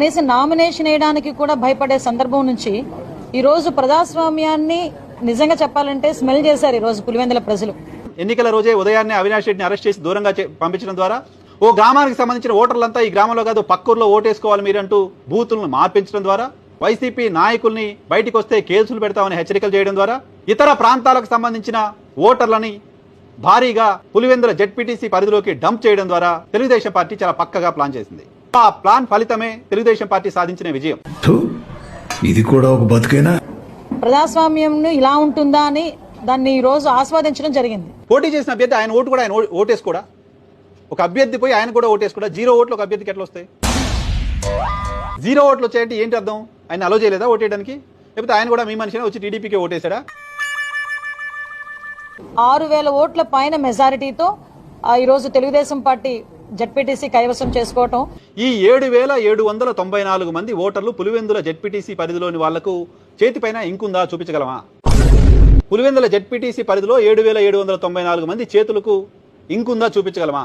కనీసం నామినేషన్ వేయడానికి కూడా భయపడే సందర్భం నుంచి ఈ రోజు ప్రజాస్వామ్యాన్ని నిజంగా చెప్పాలంటే స్మెల్ చేశారు ఈ రోజు పులివెందుల ప్రజలు. ఎన్నికల రోజే ఉదయాన్నే అవినాష్ రెడ్డిని అరెస్ట్ చేసి దూరంగా పంపించడం ద్వారా ఓ గ్రామానికి సంబంధించిన ఓటర్లంతా ఈ గ్రామంలో కాదు పక్కూరులో ఓటేసుకోవాలి మీరంటూ బూతులను మార్పించడం ద్వారా, వైసీపీ నాయకుల్ని బయటికి వస్తే కేసులు పెడతామని హెచ్చరికలు చేయడం ద్వారా, ఇతర ప్రాంతాలకు సంబంధించిన ఓటర్లని భారీగా పులివెందుల జెడ్పీటీసీ పరిధిలోకి డంప్ చేయడం ద్వారా తెలుగుదేశం పార్టీ చాలా పక్కగా ప్లాన్ చేసింది. ఆ ప్లాన్ ఫలితమే తెలుగుదేశం పార్టీ సాధించిన విజయం. ఇది కూడా ఒక బతుకేనా? ప్రజాస్వామ్యం ఇలా ఉంటుందా అని దాన్ని ఈ రోజు ఆస్వాదించడం జరిగింది. పోటీ చేసిన అభ్యర్థి ఆయన ఓటు కూడా ఆయన ఓటేసుకోడా? ఒక అభ్యర్థి పోయి ఆయన కూడా ఓటేసుకోడా? 0 ఓట్లు ఒక అభ్యర్థికి ఎట్లా వస్తాయి? 0 ఓట్లు వచ్చాయంటే ఏంటి అర్థం? ఆయన అలో చేయలేదా ఓటేయడానికి? లేకపోతే ఆయన కూడా మీ మనిషినే వచ్చి టీడీపీకే ఓటేశాడా? 6,000 ఓట్ల పైన మెజారిటీతో ఈ రోజు తెలుగుదేశం పార్టీ జెడ్పీటీసీ కైవసం చేసుకోవటం. ఈ 7,794 మంది ఓటర్లు పులివెందుల జెడ్పీటీసీ పరిధిలోని వాళ్లకు చేతిపైన ఇంకుందా చూపించగలమా? పులివెందుల జెడ్పీటీసీ పరిధిలో 7,794 మంది చేతులకు ఇంకుందా చూపించగలమా?